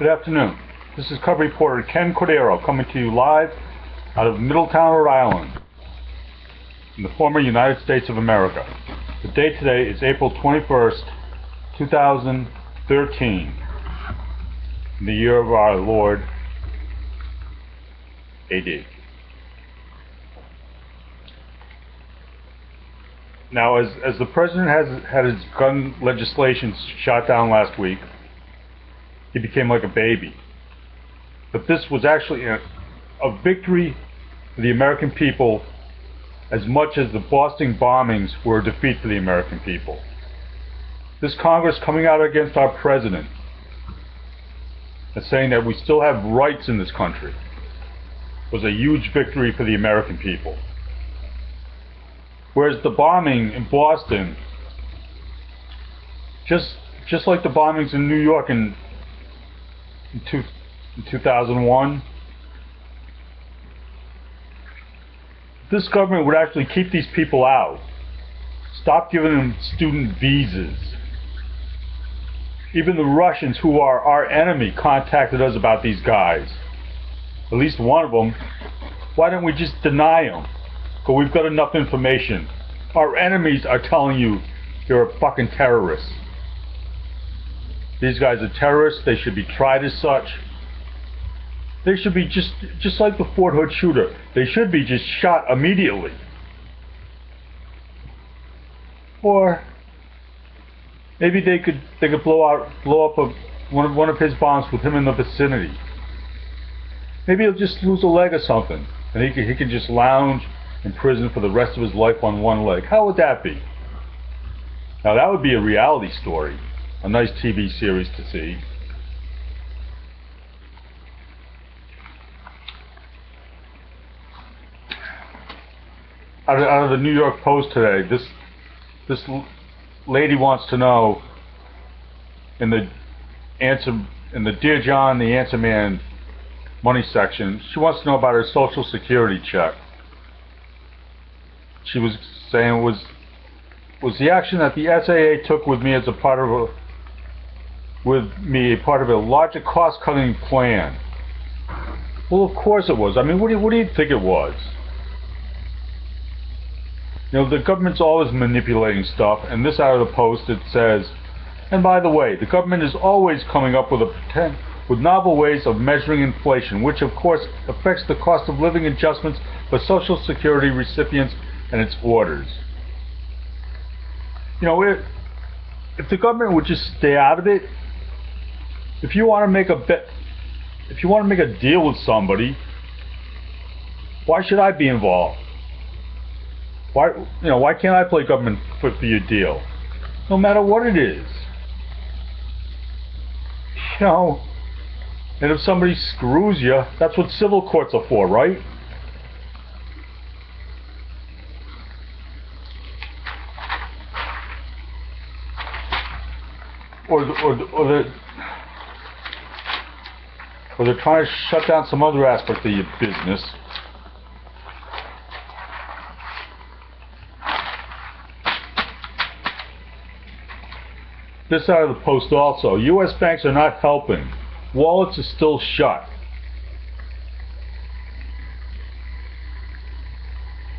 Good afternoon. This is Cub reporter Ken Cordero coming to you live out of Middletown, Rhode Island, in the former United States of America. The date today is April 21st, 2013, in the year of our Lord, AD. Now, as the president has had his gun legislation shot down last week, he became like a baby. But this was actually a victory for the American people as much as the Boston bombings were a defeat for the American people. This Congress coming out against our president and saying that we still have rights in this country was a huge victory for the American people. Whereas the bombing in Boston, just like the bombings in New York in 2001, this government would actually keep these people out, stop giving them student visas. Even the Russians, who are our enemy, contacted us about these guys. At least one of them. Why don't we just deny them? But we've got enough information. Our enemies are telling you you're a fucking terrorist. These guys are terrorists. They should be tried as such. They should be just like the Fort Hood shooter. They should be just shot immediately. Or maybe they could blow up one of his bombs with him in the vicinity. Maybe he'll just lose a leg or something, and he can just lounge in prison for the rest of his life on one leg. How would that be? Now that would be a reality story, a nice TV series to see. Out of the New York Post today, this lady wants to know in the Dear John, the Answer Man money section, she wants to know about her Social Security check. She was saying, was the action that the SAA took with me as a part of a larger cost-cutting plan? Well, of course it was. I mean, what do you think it was? You know, the government's always manipulating stuff, and this out of the Post, it says, and by the way, the government is always coming up with novel ways of measuring inflation, which of course affects the cost of living adjustments for Social Security recipients and its orders. You know, if the government would just stay out of it, if you want to make a deal with somebody, why should I be involved? Why can't I play government for your deal? No matter what it is. You know, and if somebody screws you, that's what civil courts are for, right? Or they're trying to shut down some other aspect of your business. This out of the Post also. U.S. banks are not helping. Wallets are still shut.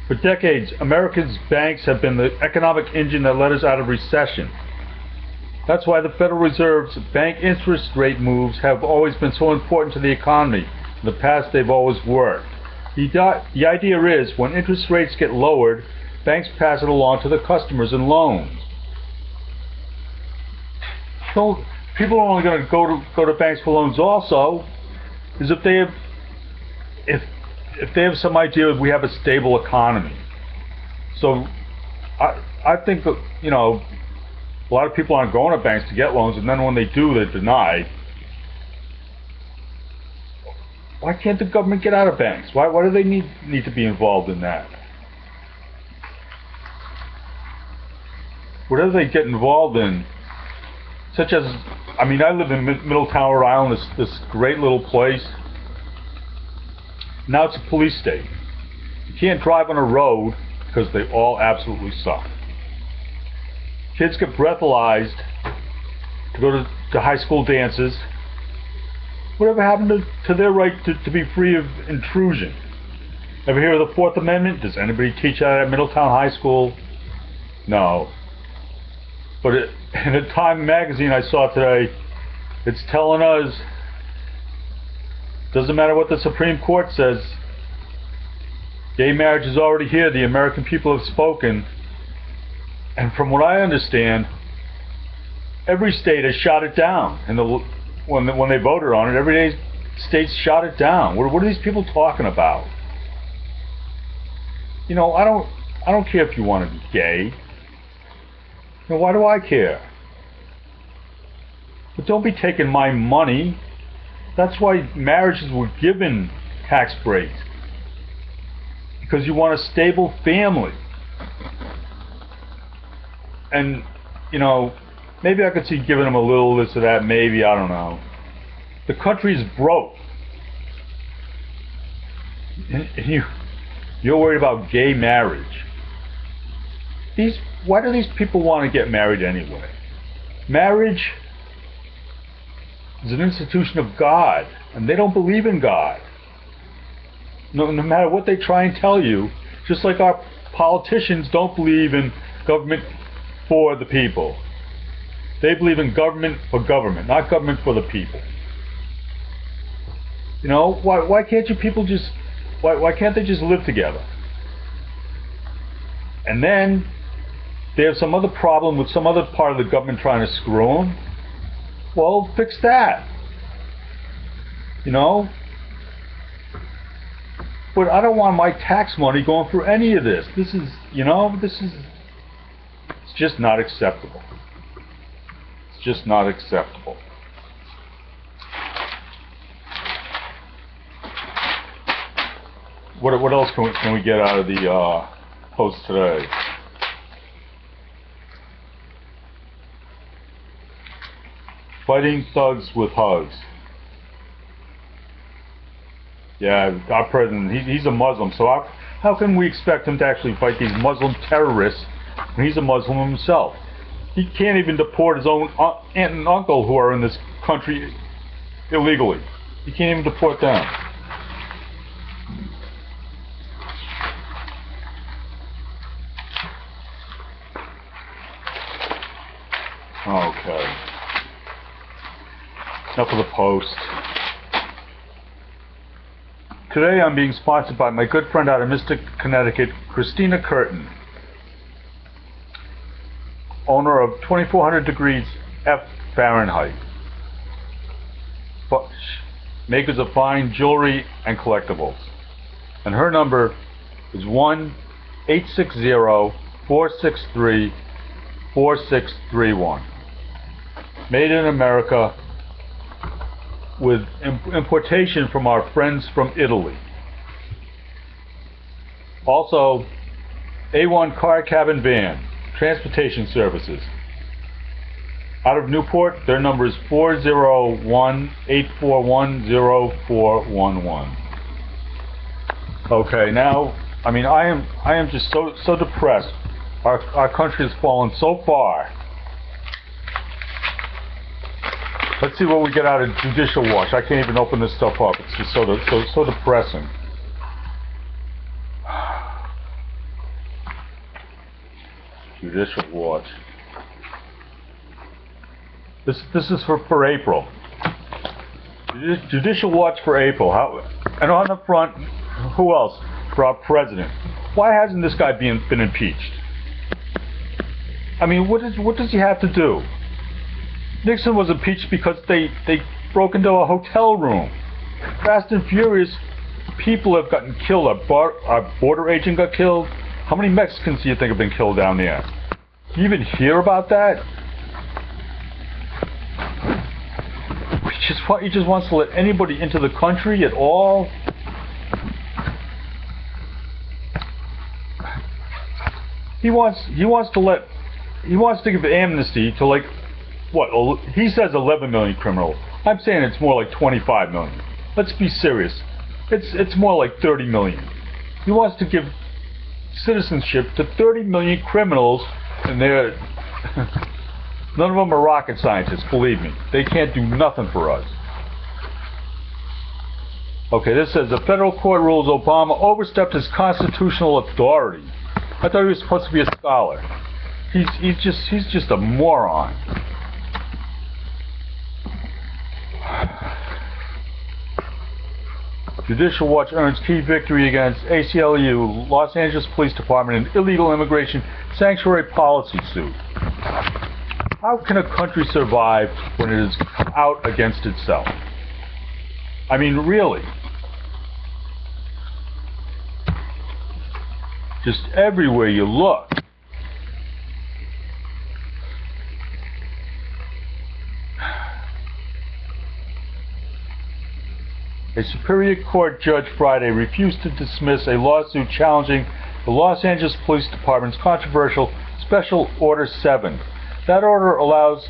For decades, America's banks have been the economic engine that led us out of recession. That's why the Federal Reserve's bank interest rate moves have always been so important to the economy. In the past, they've always worked. The idea is, when interest rates get lowered, banks pass it along to the customers in loans. So people are only going to go to banks for loans also is if they have some idea that we have a stable economy. So I think that, you know, a lot of people aren't going to banks to get loans, and then when they do, they're denied. Why can't the government get out of banks? Why do they need to be involved in that? Whatever they get involved in, such as, I mean, I live in Middletown, Rhode Island, this great little place. Now it's a police state. You can't drive on a road because they all absolutely suck. Kids get breathalyzed to go to high school dances. Whatever happened to their right to be free of intrusion? Ever hear of the Fourth Amendment? Does anybody teach that at Middletown High School? No. But in a Time magazine I saw today, it's telling us, doesn't matter what the Supreme Court says, gay marriage is already here. The American people have spoken. And from what I understand, every state has shot it down. And when they voted on it, every state shot it down. What are these people talking about? You know, I don't care if you want to be gay. You know, why do I care? But don't be taking my money. That's why marriages were given tax breaks. Because you want a stable family. And, you know, maybe I could see giving them a little this or that, maybe, I don't know. The country's broke. And you're worried about gay marriage. Why do these people want to get married anyway? Marriage is an institution of God, and they don't believe in God. No matter what they try and tell you, just like our politicians don't believe in government for the people. They believe in government for government, not government for the people. You know, why can't you people just, why can't they just live together? And then they have some other problem with some other part of the government trying to screw them. Well, fix that. You know? But I don't want my tax money going through any of this. This is, you know, it's just not acceptable. It's just not acceptable. What else can we get out of the post today? Fighting thugs with hugs. Yeah, our president, he's a Muslim, so how can we expect him to actually fight these Muslim terrorists when he's a Muslim himself? He can't even deport his own aunt and uncle who are in this country illegally. He can't even deport them. Okay. Enough of the post. Today I'm being sponsored by my good friend out of Mystic, Connecticut, Christina Curtin, owner of 2400 Degrees F Fahrenheit, makers of fine jewelry and collectibles. And her number is 1-860-463-4631. Made in America, with importation from our friends from Italy. Also, A1 car, cabin, van, transportation services. Out of Newport, their number is 401-841-0411. Okay, now, I mean, I am just so depressed. Our country has fallen so far. Let's see what we get out of Judicial Watch. I can't even open this stuff up. It's just so depressing. Judicial Watch. This is for April. Judicial Watch for April. And on the front, who else? For our president. Why hasn't this guy been impeached? I mean, what does he have to do? Nixon was impeached because they broke into a hotel room. Fast and Furious people have gotten killed. Our border agent got killed. How many Mexicans do you think have been killed down there? Do you even hear about that? He just wants to let anybody into the country at all. He wants to give amnesty to, like, what? He says 11 million criminals. I'm saying it's more like 25 million. Let's be serious. It's more like 30 million. He wants to give citizenship to 30 million criminals, and they're none of them are rocket scientists. Believe me, they can't do nothing for us. Okay, this says the federal court rules Obama overstepped his constitutional authority. I thought he was supposed to be a scholar. He's just a moron. Judicial Watch earns key victory against ACLU, Los Angeles Police Department, in illegal immigration sanctuary policy suit. How can a country survive when it is out against itself? I mean, really. Just everywhere you look. A Superior Court judge Friday refused to dismiss a lawsuit challenging the Los Angeles Police Department's controversial Special Order 7. That order allows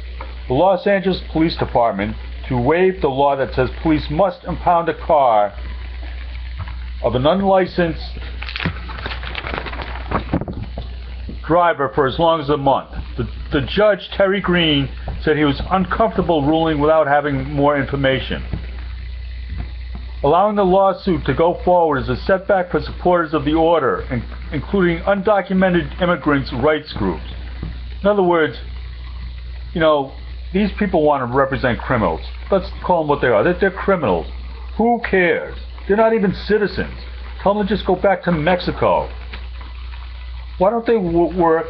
the Los Angeles Police Department to waive the law that says police must impound a car of an unlicensed driver for as long as a month. The judge, Terry Green, said he was uncomfortable ruling without having more information. Allowing the lawsuit to go forward is a setback for supporters of the order, including undocumented immigrants' rights groups. In other words, you know, these people want to represent criminals. Let's call them what they are. They're criminals. Who cares? They're not even citizens. Tell them to just go back to Mexico. Why don't they work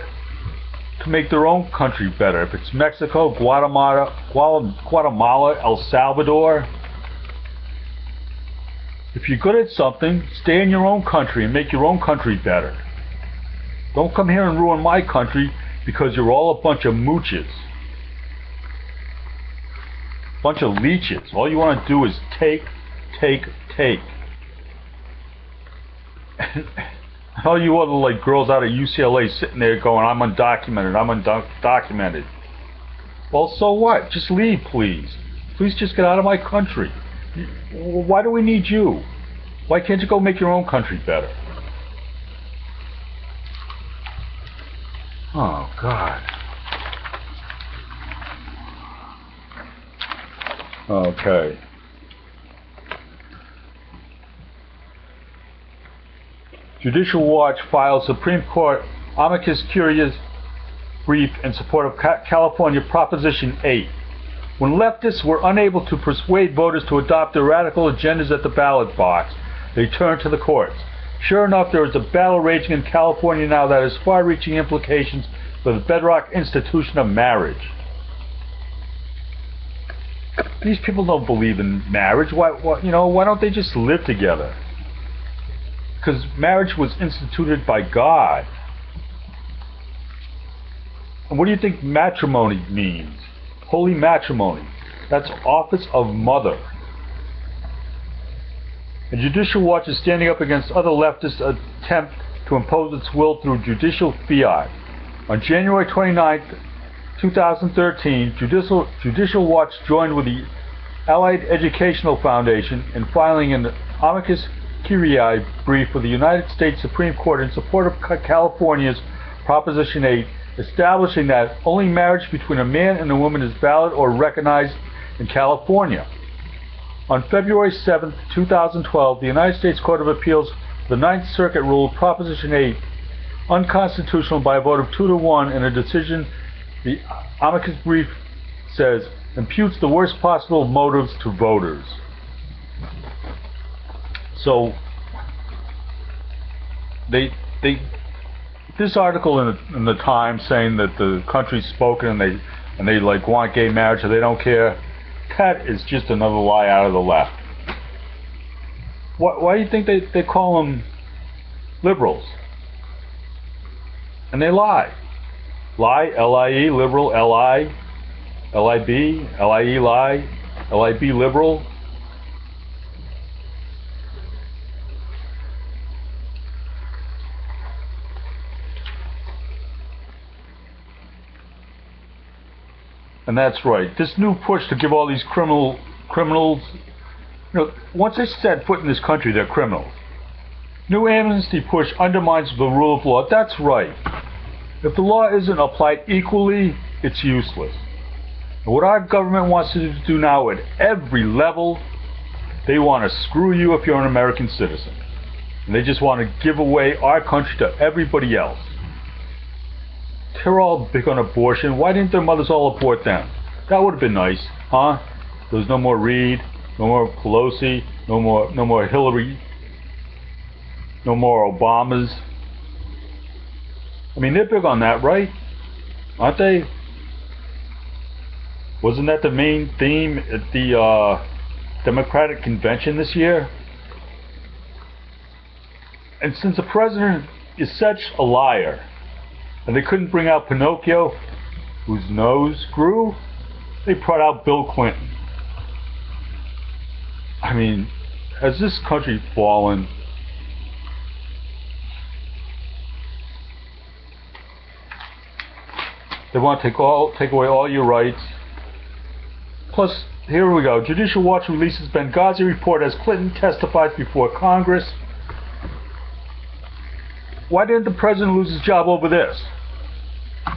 to make their own country better? If it's Mexico, Guatemala, El Salvador. If you're good at something, stay in your own country and make your own country better. Don't come here and ruin my country because you're all a bunch of mooches. Bunch of leeches. All you want to do is take. All you other like girls out of UCLA sitting there going, I'm undocumented. Well, so what? Just leave, please. Please just get out of my country. Why do we need you? Why can't you go make your own country better? Oh, God. Okay. Judicial Watch files Supreme Court amicus curiae brief in support of California Proposition 8. When leftists were unable to persuade voters to adopt their radical agendas at the ballot box, they turned to the courts. Sure enough, there is a battle raging in California now that has far-reaching implications for the bedrock institution of marriage. These people don't believe in marriage. Why don't they just live together? Because marriage was instituted by God. And what do you think matrimony means? Holy matrimony. That's office of mother. And Judicial Watch is standing up against other leftists' attempt to impose its will through judicial fiat. On January 29th, 2013, Judicial Watch joined with the Allied Educational Foundation in filing an amicus curiae brief for the United States Supreme Court in support of California's Proposition 8, establishing that only marriage between a man and a woman is valid or recognized in California. On February 7, 2012, the United States Court of Appeals for the Ninth Circuit ruled Proposition 8 unconstitutional by a vote of 2-1 in a decision the amicus brief says imputes the worst possible motives to voters. So this article in the Times saying that the country's spoken and they like want gay marriage or they don't care, that is just another lie out of the left. Why do you think they call them liberals? And they lie. Lie, L-I-E, liberal, L-I, L-I-B, L-I-E, lie, L-I-B, liberal. And that's right. This new push to give all these criminals, once they set foot in this country, they're criminals. New amnesty push undermines the rule of law. That's right. If the law isn't applied equally, it's useless. And what our government wants to do now at every level They want to screw you if you're an American citizen. And they just want to give away our country to everybody else. They're all big on abortion. Why didn't their mothers all abort them? That would have been nice, huh? There was no more Reid, no more Pelosi, no more Hillary, no more Obamas. I mean, they're big on that, right? Aren't they? Wasn't that the main theme at the Democratic convention this year? And since the president is such a liar, and they couldn't bring out Pinocchio, whose nose grew, they brought out Bill Clinton. I mean, has this country fallen? They want to take away all your rights. Plus, here we go. Judicial Watch releases Benghazi report as Clinton testifies before Congress. Why didn't the president lose his job over this?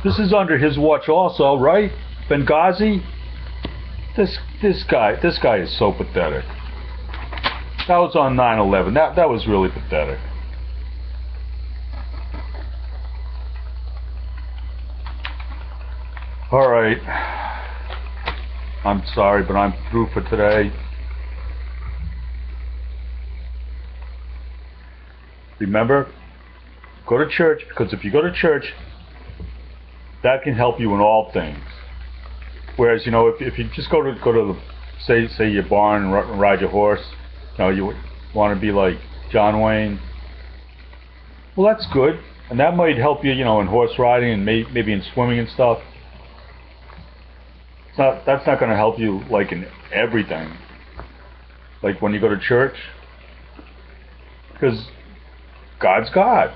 This is under his watch also, right? Benghazi? This guy is so pathetic. That was on 9/11. That was really pathetic. All right. I'm sorry, but I'm through for today. Remember, go to church, because if you go to church, that can help you in all things. Whereas, you know, if you just go to the say your barn and ride your horse, you know, you want to be like John Wayne. Well, that's good, and that might help you, you know, in horse riding and maybe in swimming and stuff. That's not going to help you like in everything. Like when you go to church, because God's God.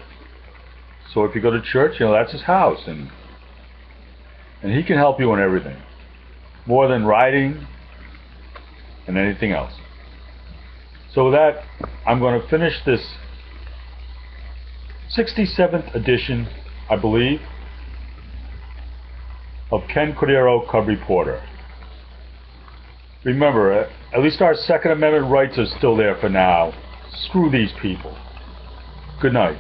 So if you go to church, you know, that's His house, and He can help you in everything, more than riding and anything else. So with that, I'm going to finish this 67th edition, I believe, of Ken Cordero, Cub Reporter. Remember, at least our Second Amendment rights are still there for now. Screw these people. Good night.